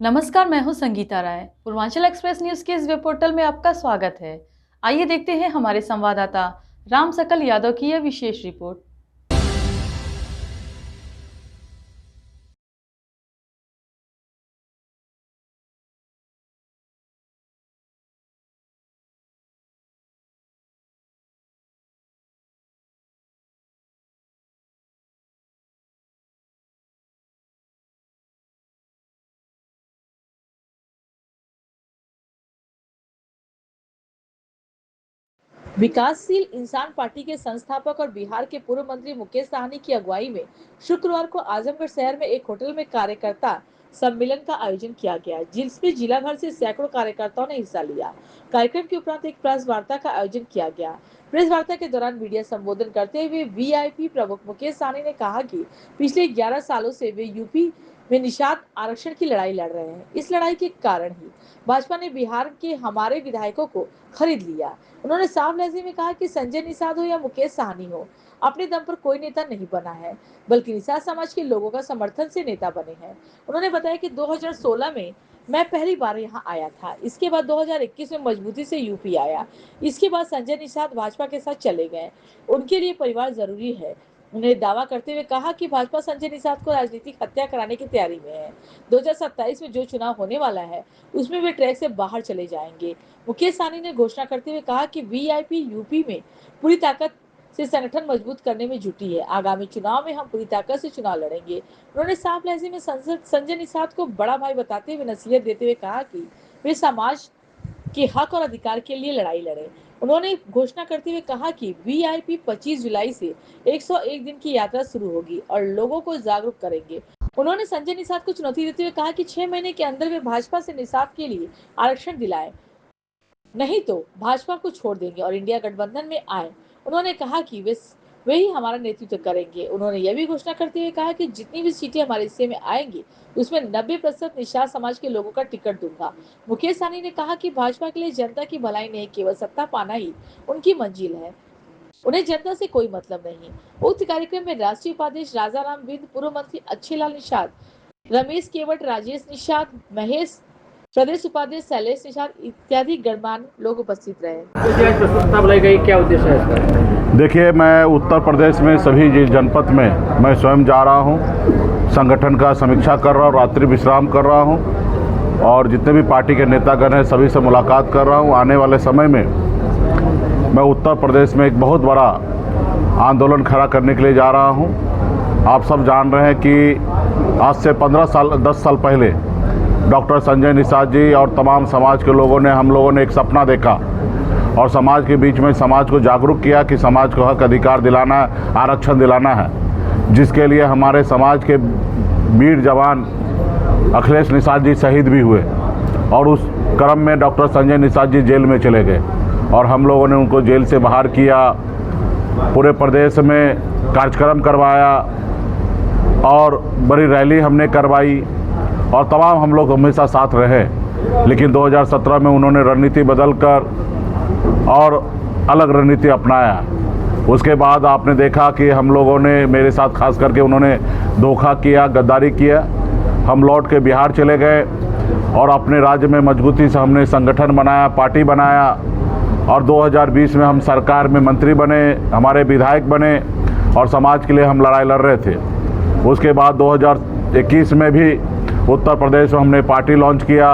नमस्कार, मैं हूं संगीता राय। पूर्वांचल एक्सप्रेस न्यूज के इस वेब पोर्टल में आपका स्वागत है। आइए देखते हैं हमारे संवाददाता राम सकल यादव की यह विशेष रिपोर्ट। विकासशील इंसान पार्टी के संस्थापक और बिहार के पूर्व मंत्री मुकेश सहनी की अगुवाई में शुक्रवार को आजमगढ़ शहर में एक होटल में कार्यकर्ता सम्मेलन का आयोजन किया गया, जिसमें जिला भर से सैकड़ों कार्यकर्ताओं ने हिस्सा लिया। कार्यक्रम के उपरांत एक प्रेस वार्ता का आयोजन किया गया। प्रेस वार्ता के दौरान मीडिया संबोधन करते हुए वीआईपी प्रमुख मुकेश सहनी ने कहा कि पिछले 11 सालों से वे यूपी में निषाद आरक्षण की लड़ाई लड़ रहे हैं। इस लड़ाई के कारण ही भाजपा ने बिहार के हमारे विधायकों को खरीद लिया। उन्होंने साफ लहजे में कहा कि संजय निषाद हो या मुकेश सहनी हो, अपने दम पर कोई नेता नहीं बना है, बल्कि निषाद समाज के लोगों का समर्थन से नेता बने हैं। उन्होंने बताया कि 2016 में मैं पहली बार यहां आया था। इसके बाद 2021 में मजबूती से यूपी आया। इसके बाद संजय निषाद भाजपा के साथ चले गए। उनके लिए परिवार जरूरी है। उन्हें दावा करते हुए कहा कि भाजपा संजय निषाद को राजनीतिक हत्या कराने की तैयारी में है। 2027 में जो चुनाव होने वाला है, उसमें वे ट्रैक से बाहर चले जाएंगे। मुकेश सहनी ने घोषणा करते हुए कहा कि वीआईपी यूपी में पूरी ताकत से संगठन मजबूत करने में जुटी है। आगामी चुनाव में हम पूरी ताकत से चुनाव लड़ेंगे। उन्होंने साफ लहजे में संजय निषाद को बड़ा भाई बताते हुए नसीहत देते हुए कहा कि वे समाज के हक और अधिकार के लिए लड़ाई लड़े। उन्होंने घोषणा करते हुए कहा कि वीआईपी 25 जुलाई से 101 दिन की यात्रा शुरू होगी और लोगों को जागरूक करेंगे। उन्होंने संजय निषाद को चुनौती देते हुए कहा कि 6 महीने के अंदर वे भाजपा से निषाद के लिए आरक्षण दिलाए, नहीं तो भाजपा को छोड़ देंगे और इंडिया गठबंधन में आए। उन्होंने कहा कि वे ही हमारा नेतृत्व करेंगे। उन्होंने यह भी घोषणा करते हुए कहा कि जितनी भी सीटें हमारे हिस्से में आएंगी, उसमें 90% निषाद समाज के लोगों का टिकट दूंगा। मुकेश सहनी ने कहा कि भाजपा के लिए जनता की भलाई नहीं, केवल सत्ता पाना ही उनकी मंजिल है। उन्हें जनता से कोई मतलब नहीं। उक्त कार्यक्रम में राष्ट्रीय उपाध्यक्ष राजा राम बिंद, पूर्व मंत्री अच्छेलाल निषाद, रमेश केवट, राजेश निषाद, महेश, प्रदेश उपाध्यक्ष शैलेश निषाद इत्यादि गणमान्य लोग उपस्थित रहे। प्रस्ताव बुलाई गई, क्या उद्देश्य है इसका? देखिए, मैं उत्तर प्रदेश में सभी जनपद में मैं स्वयं जा रहा हूं, संगठन का समीक्षा कर रहा हूं, रात्रि विश्राम कर रहा हूं और जितने भी पार्टी के नेतागण हैं सभी से मुलाकात कर रहा हूं। आने वाले समय में मैं उत्तर प्रदेश में एक बहुत बड़ा आंदोलन खड़ा करने के लिए जा रहा हूं। आप सब जान रहे हैं कि आज से 10 साल पहले डॉक्टर संजय निषाद जी और तमाम समाज के लोगों ने, हम लोगों ने एक सपना देखा और समाज के बीच में समाज को जागरूक किया कि समाज को हक अधिकार दिलाना, आरक्षण दिलाना है, जिसके लिए हमारे समाज के वीर जवान अखिलेश निषाद जी शहीद भी हुए और उस क्रम में डॉक्टर संजय निषाद जी जेल में चले गए और हम लोगों ने उनको जेल से बाहर किया। पूरे प्रदेश में कार्यक्रम करवाया और बड़ी रैली हमने करवाई और तमाम हम लोग हमेशा साथ रहे। लेकिन 2017 में उन्होंने रणनीति बदलकर और अलग रणनीति अपनाया। उसके बाद आपने देखा कि हम लोगों ने, मेरे साथ खास करके उन्होंने धोखा किया, गद्दारी किया। हम लौट के बिहार चले गए और अपने राज्य में मजबूती से हमने संगठन बनाया, पार्टी बनाया और 2020 में हम सरकार में मंत्री बने, हमारे विधायक बने और समाज के लिए हम लड़ाई लड़ रहे थे। उसके बाद 2021 में भी उत्तर प्रदेश में हमने पार्टी लॉन्च किया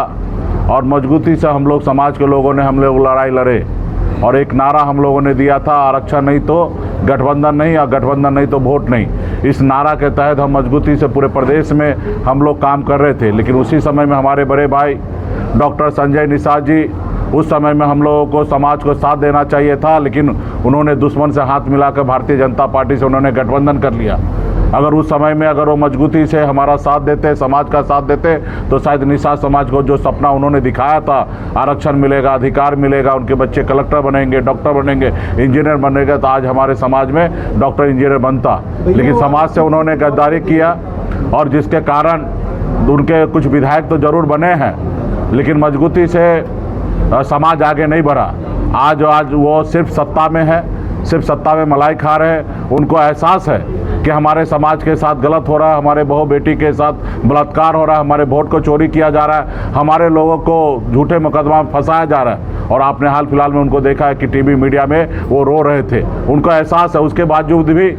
और मजबूती से हम लोग, समाज के लोगों ने, हम लोग लड़ाई लड़े और एक नारा हम लोगों ने दिया था, आरक्षण नहीं तो गठबंधन नहीं और गठबंधन नहीं तो वोट नहीं। इस नारा के तहत हम मजबूती से पूरे प्रदेश में हम लोग काम कर रहे थे। लेकिन उसी समय में हमारे बड़े भाई डॉक्टर संजय निषाद जी, उस समय में हम लोगों को, समाज को साथ देना चाहिए था, लेकिन उन्होंने दुश्मन से हाथ मिलाकर भारतीय जनता पार्टी से उन्होंने गठबंधन कर लिया। अगर उस समय में अगर वो मजबूती से हमारा साथ देते, समाज का साथ देते, तो शायद निषाद समाज को जो सपना उन्होंने दिखाया था, आरक्षण मिलेगा, अधिकार मिलेगा, उनके बच्चे कलेक्टर बनेंगे, डॉक्टर बनेंगे, इंजीनियर बनेंगे, तो आज हमारे समाज में डॉक्टर इंजीनियर बनता। लेकिन समाज से उन्होंने गद्दारी किया और जिसके कारण उनके कुछ विधायक तो जरूर बने हैं, लेकिन मजबूती से समाज आगे नहीं बढ़ा। आज वो सिर्फ सत्ता में है, सिर्फ सत्ता में मलाई खा रहे हैं। उनको एहसास है कि कि हमारे समाज के साथ गलत हो रहा है, हमारे बहू बेटी के साथ बलात्कार हो रहा है, हमारे वोट को चोरी किया जा रहा है, हमारे लोगों को झूठे मुकदमा में फंसाया जा रहा है। और आपने हाल फिलहाल में उनको देखा है कि टीवी मीडिया में वो रो रहे थे। उनको एहसास है, उसके बावजूद भी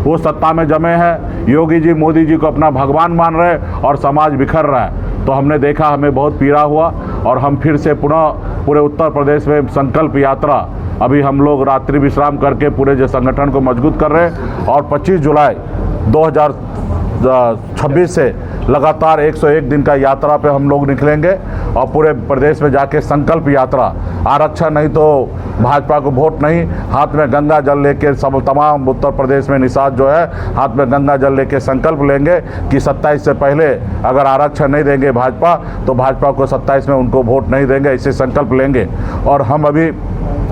वो सत्ता में जमे हैं। योगी जी मोदी जी को अपना भगवान मान रहे और समाज बिखर रहा है। तो हमने देखा, हमें बहुत पीड़ा हुआ और हम फिर से पुनः पूरे उत्तर प्रदेश में संकल्प यात्रा, अभी हम लोग रात्रि विश्राम करके पूरे जो संगठन को मजबूत कर रहे हैं और 25 जुलाई 2026 से लगातार 101 दिन का यात्रा पे हम लोग निकलेंगे और पूरे प्रदेश में जाके संकल्प यात्रा, आरक्षण नहीं तो भाजपा को वोट नहीं, हाथ में गंगा जल लेके सब तमाम उत्तर प्रदेश में निषाद जो है हाथ में गंगा जल लेके संकल्प लेंगे कि 27 से पहले अगर आरक्षण नहीं देंगे भाजपा तो भाजपा को 27 में उनको वोट नहीं देंगे, ऐसे संकल्प लेंगे। और हम अभी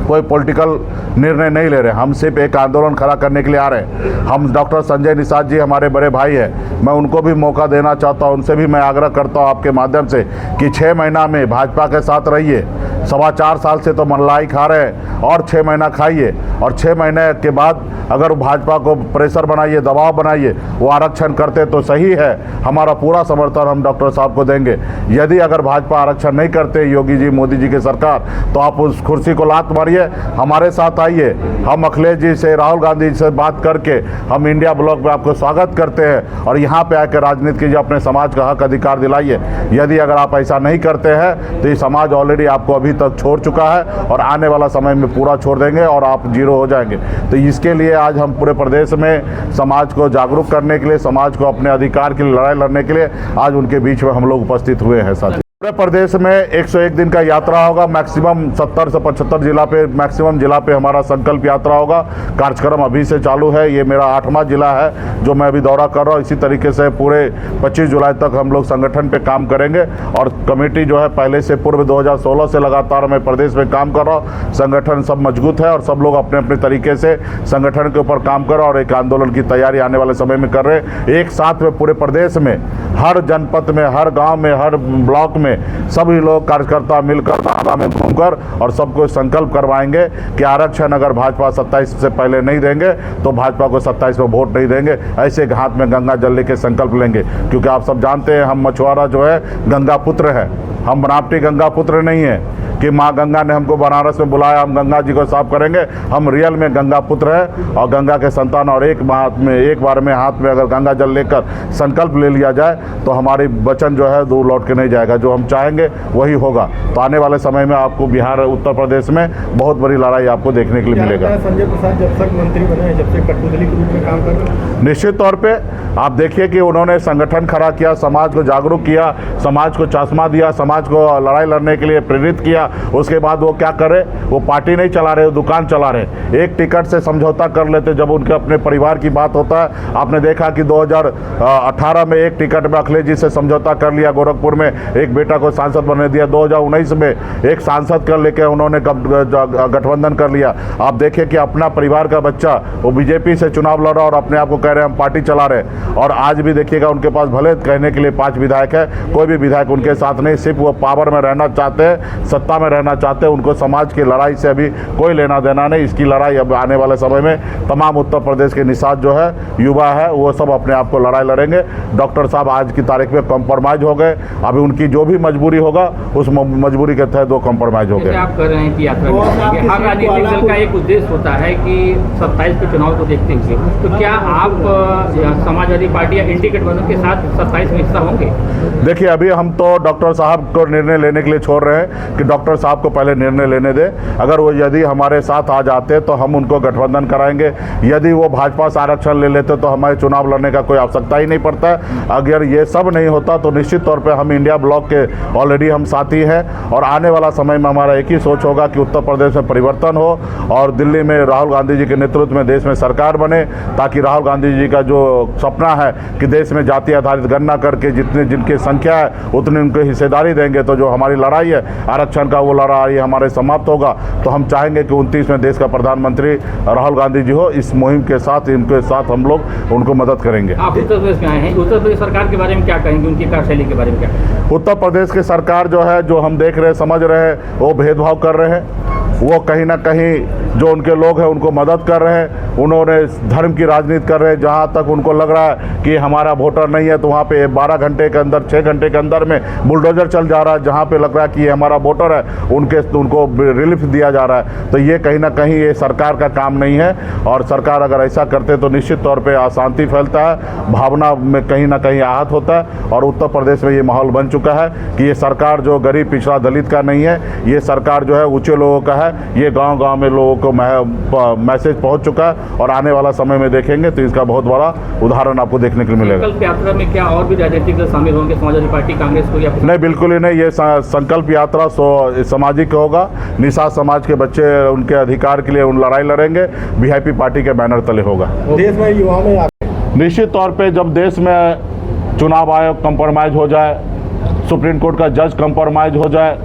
कोई पॉलिटिकल निर्णय नहीं ले रहे, हम सिर्फ एक आंदोलन खड़ा करने के लिए आ रहे हैं। हम डॉक्टर संजय निषाद जी हमारे बड़े भाई हैं, मैं उनको भी मौका देना चाहता हूं, उनसे भी मैं आग्रह करता हूं आपके माध्यम से कि 6 महीना में भाजपा के साथ रहिए। 4.25 साल से तो मनलाई खा रहे हैं और 6 महीना खाइए और 6 महीने के बाद अगर भाजपा को प्रेशर बनाइए, दबाव बनाइए, वो आरक्षण करते तो सही है, हमारा पूरा समर्थन हम डॉक्टर साहब को देंगे। यदि अगर भाजपा आरक्षण नहीं करते योगी जी मोदी जी की सरकार, तो आप उस कुर्सी को लात मारिए, हमारे साथ आइए। हम अखिलेश जी से, राहुल गांधी जी से बात करके हम इंडिया ब्लॉक में आपको स्वागत करते हैं और यहाँ पे आकर राजनीति कीजिए, अपने समाज का हक अधिकार दिलाइए। यदि अगर आप ऐसा नहीं करते हैं तो ये समाज ऑलरेडी आपको अभी तक छोड़ चुका है और आने वाला समय में पूरा छोड़ देंगे और आप जीरो हो जाएंगे। तो इसके लिए आज हम पूरे प्रदेश में समाज को जागरूक करने के लिए, समाज को अपने अधिकार के लिए लड़ाई लड़ने के लिए आज उनके बीच में हम लोग उपस्थित हुए हैं। साथी पूरे प्रदेश में 101 दिन का यात्रा होगा, मैक्सिमम 70 से 75 जिला पे, मैक्सिमम जिला पे हमारा संकल्प यात्रा होगा। कार्यक्रम अभी से चालू है, ये मेरा 8वां जिला है जो मैं अभी दौरा कर रहा हूँ। इसी तरीके से पूरे 25 जुलाई तक हम लोग संगठन पे काम करेंगे और कमेटी जो है पहले से पूर्व 2016 से लगातार मैं प्रदेश में काम कर रहा हूँ। संगठन सब मजबूत है और सब लोग अपने अपने तरीके से संगठन के ऊपर काम कर रहे हैं और एक आंदोलन की तैयारी आने वाले समय में कर रहे हैं। एक साथ में पूरे प्रदेश में, हर जनपद में, हर गाँव में, हर ब्लॉक में सभी लोग कार्यकर्ता मिलकर आगा में घूमकर और सबको संकल्प करवाएंगे कि आरक्षण अगर भाजपा 27 से पहले नहीं देंगे तो भाजपा को 27 में वोट नहीं देंगे। ऐसे हाथ में गंगा जल लेके संकल्प लेंगे, क्योंकि आप सब जानते हैं हम मछुआरा जो है गंगा पुत्र है, हम बनावटी गंगा पुत्र नहीं है कि माँ गंगा ने हमको बनारस में बुलाया हम गंगा जी को साफ करेंगे। हम रियल में गंगा पुत्र है और गंगा के संतान। और एक बार में हाथ में अगर गंगा जल लेकर संकल्प ले लिया जाए तो हमारी वचन जो है दूर लौट के नहीं जाएगा, जो हम चाहेंगे वही होगा। तो आने वाले समय में आपको बिहार, उत्तर प्रदेश में बहुत बड़ी लड़ाई आपको देखने के लिए मिलेगा। संजय प्रसाद जब तक मंत्री बने हैं, जब से कठपुतली के रूप में काम कर रहे हैं, निश्चित तौर पे आप देखिए कि उन्होंने संगठन खड़ा किया, समाज को जागरूक किया, समाज को चश्मा दिया, समाज को लड़ाई लड़ने के लिए प्रेरित किया। उसके बाद वो क्या करे, वो पार्टी नहीं चला रहे, वो दुकान चला रहे। एक टिकट से समझौता कर लेते जब उनके अपने परिवार की बात होता है। आपने देखा कि 2018 में एक टिकट में अखिलेश जी से समझौता कर लिया, गोरखपुर में एक बेटा को सांसद बनने दिया। 2019 में एक सांसद कर लेके उन्होंने गठबंधन कर लिया। आप देखिए कि अपना परिवार का बच्चा वो बीजेपी से चुनाव लड़ा और अपने आप को कह रहे हैं हम पार्टी चला रहे। और आज भी देखिएगा उनके पास भले कहने के लिए 5 विधायक है, कोई भी विधायक उनके साथ नहीं, सिर्फ वो पावर में रहना चाहते हैं, सत्ता में रहना चाहते हैं। उनको समाज की लड़ाई से अभी कोई लेना देना नहीं। इसकी लड़ाई अब आने वाले समय में तमाम उत्तर प्रदेश के निषाद जो है, युवा है, वो सब अपने आप को लड़ाई लड़ेंगे। डॉक्टर साहब आज की तारीख में कॉम्प्रोमाइज हो गए, अभी उनकी जो भी मजबूरी होगा उस मजबूरी के तहत वो कॉम्प्रोमाइज हो गए। आप कर रहे हैं कि यात्रा करेंगे, हर राजनीतिक दल का एक उद्देश्य होता है कि 27 के चुनाव को देखते हुए, तो क्या आप समाजवादी पार्टी या इंडी गठबंधन के साथ 27 में हिस्सा होंगे? देखिए अभी हम तो डॉक्टर साहब को निर्णय लेने के लिए छोड़ रहे हैं कि डॉक्टर साहब को पहले निर्णय लेने दे। अगर वो यदि हमारे साथ आ जाते तो हम उनको गठबंधन कराएंगे, यदि वो भाजपा से आरक्षण ले लेते तो हमारे चुनाव लड़ने का कोई आवश्यकता ही नहीं पड़ता है। अगर ये सब नहीं होता तो निश्चित तौर पर हम इंडिया ब्लॉक के ऑलरेडी हम साथी हैं और आने वाला समय में हमारा एक ही सोच होगा कि उत्तर प्रदेश में परिवर्तन हो और दिल्ली में राहुल गांधी जी के नेतृत्व में देश में सरकार बने, ताकि राहुल गांधी जी का जो सपना है कि देश में जाति आधारित गणना करके जिनकी संख्या है उतनी उनको हिस्सेदारी देंगे, तो जो हमारी लड़ाई है आरक्षण का वो लड़ाई हमारे समाप्त होगा। तो हम चाहेंगे कि 29 में देश का प्रधानमंत्री राहुल गांधी जी हो। इस मुहिम के साथ, इनके साथ हम लोग उनको मदद करेंगे। आप उत्तर प्रदेश में आए हैं, उत्तर प्रदेश सरकार के बारे में क्या कहेंगे, उनकी कार्यशैली के बारे में क्या कहेंगे? उत्तर प्रदेश की सरकार जो है, जो हम देख रहे हैं, समझ रहे हैं, वो भेदभाव कर रहे हैं। वो कहीं ना कहीं जो उनके लोग हैं उनको मदद कर रहे हैं, उन्होंने धर्म की राजनीति कर रहे हैं। जहाँ तक उनको लग रहा है कि हमारा वोटर नहीं है तो वहाँ पे 12 घंटे के अंदर 6 घंटे के अंदर में बुलडोजर चल जा रहा है। जहाँ पे लग रहा है कि ये हमारा वोटर है उनको रिलीफ दिया जा रहा है। तो ये कहीं ना कहीं ये सरकार का काम नहीं है, और सरकार अगर ऐसा करते तो निश्चित तौर पर अशांति फैलता है, भावना में कहीं ना कहीं आहत होता है। और उत्तर प्रदेश में ये माहौल बन चुका है कि ये सरकार जो गरीब पिछड़ा दलित का नहीं है, ये सरकार जो है ऊंचे लोगों का है। ये गांव-गांव में लोगों को मैसेज पहुंच चुका है, और आने वाला समय में देखेंगे तो इसका बहुत बड़ा उदाहरण आपको देखने को मिलेगा। संकल्प यात्रा में क्या और भी राजनीतिक दल शामिल होंगे, समाजवादी पार्टी, कांग्रेस को? या नहीं, बिल्कुल ही नहीं। ये संकल्प यात्रा सामाजिक होगा। निषाद समाज के बच्चे उनके अधिकार के लिए उन लड़ाई लड़ेंगे, वीआईपी पार्टी के बैनर तले होगा। देश में युवाओं में निश्चित तौर पे जब देश में चुनाव आयोग कंप्रोमाइज हो जाए, सुप्रीम कोर्ट का जज कंप्रोमाइज हो जाए,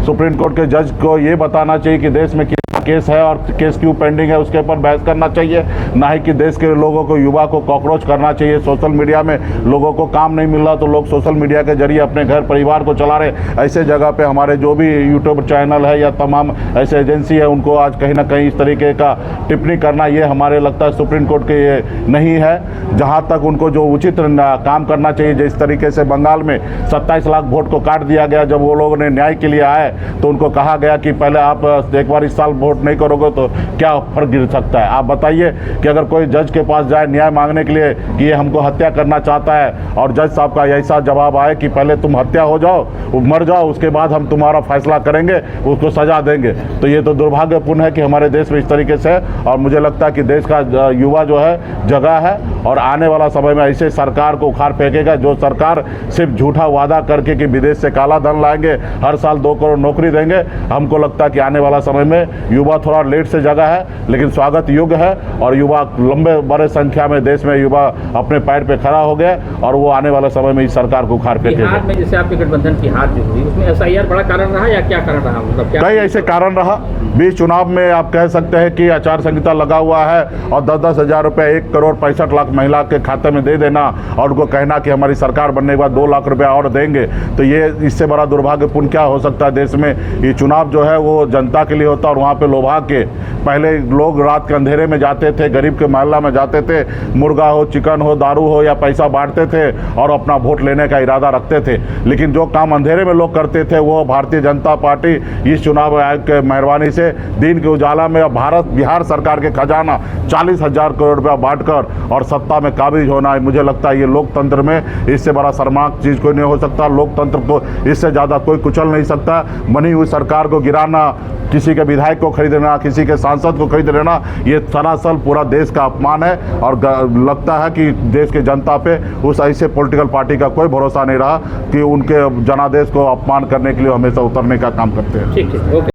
सुप्रीम कोर्ट के जज को ये बताना चाहिए कि देश में कितना केस है और केस क्यों पेंडिंग है, उसके ऊपर बहस करना चाहिए। ना ही कि देश के लोगों को, युवा को कॉकरोच करना चाहिए। सोशल मीडिया में लोगों को काम नहीं मिल रहा तो लोग सोशल मीडिया के जरिए अपने घर परिवार को चला रहे। ऐसे जगह पे हमारे जो भी यूट्यूब चैनल है या तमाम ऐसे एजेंसी है, उनको आज कहीं ना कहीं इस तरीके का टिप्पणी करना, ये हमारे लगता है सुप्रीम कोर्ट के ये नहीं है। जहाँ तक उनको जो उचित काम करना चाहिए, जिस तरीके से बंगाल में 27 लाख वोट को काट दिया गया, जब वो लोगों ने न्याय के लिए आए तो उनको कहा गया कि पहले आप एक बार इस साल वोट नहीं करोगे तो क्या फर्क गिर सकता है। आप बताइए कि अगर कोई जज के पास जाए न्याय मांगने के लिए कि ये हमको हत्या करना चाहता है, और जज साहब का ऐसा जवाब आए कि पहले तुम हत्या हो जाओ, मर जाओ, उसके बाद हम तुम्हारा फैसला करेंगे, उसको सजा देंगे, तो ये तो दुर्भाग्यपूर्ण है कि हमारे देश में इस तरीके से है। और मुझे लगता है कि देश का युवा जो है जगह है, और आने वाला समय में ऐसे सरकार को उखाड़ फेंकेगा जो सरकार सिर्फ झूठा वादा करके कि विदेश से काला धन लाएंगे, हर साल 2 करोड़ नौकरी देंगे। हमको लगता है कि आने वाला समय में युवा थोड़ा लेट से जगह है, लेकिन स्वागत योग्य है, और युवा लंबे बड़े संख्या में देश में युवा अपने पैर पे खड़ा हो गया, और वो आने वाले समय में इस सरकार को उखाड़ फेंकेगा। बिहार में जैसे आपके गठबंधन की हार जो हुई, उसमें SIR बड़ा कारण रहा या क्या कारण रहा? मतलब क्या कई ऐसे कारण रहा। बीच चुनाव में आप कह सकते हैं कि आचार संहिता लगा हुआ है, और 10-10 हज़ार रुपये 1 करोड़ 65 लाख महिला के खाते में दे देना, और उनको कहना कि हमारी सरकार बनने के बाद 2 लाख रुपया और देंगे, तो ये इससे बड़ा दुर्भाग्यपूर्ण क्या हो सकता है देश में। ये चुनाव जो है वो जनता के लिए होता है, और वहाँ पे लोभा के पहले लोग रात के अंधेरे में जाते थे, गरीब के मोहल्ला में जाते थे, मुर्गा हो, चिकन हो, दारू हो या पैसा बांटते थे और अपना वोट लेने का इरादा रखते थे। लेकिन जो काम अंधेरे में लोग करते थे वो भारतीय जनता पार्टी इस चुनाव आयोग के मेहरबानी से दिन के उजाला में बिहार सरकार के खजाना 40,000 करोड़ रुपया बांटकर और सत्ता में काबिज होना, मुझे लगता है ये लोकतंत्र में इससे बड़ा शर्मनाक चीज़ कोई नहीं हो सकता। लोकतंत्र को इससे ज़्यादा कोई कुचल नहीं सकता। बनी हुई सरकार को गिराना, किसी के विधायक को खरीद लेना, किसी के सांसद को खरीद लेना, ये सरासर पूरा देश का अपमान है। और लगता है कि देश के जनता पे उस ऐसे पॉलिटिकल पार्टी का कोई भरोसा नहीं रहा कि उनके जनादेश को अपमान करने के लिए हमेशा उतरने का काम करते हैं। ठीक है, ओके।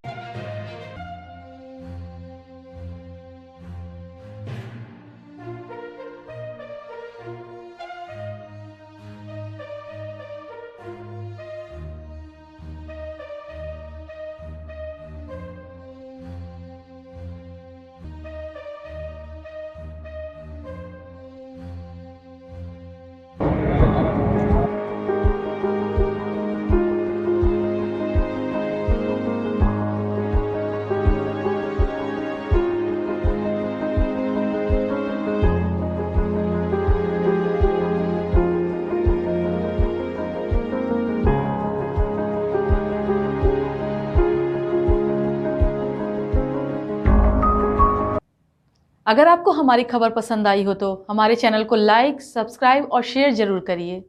अगर आपको हमारी खबर पसंद आई हो तो हमारे चैनल को लाइक, सब्सक्राइब और शेयर जरूर करिए।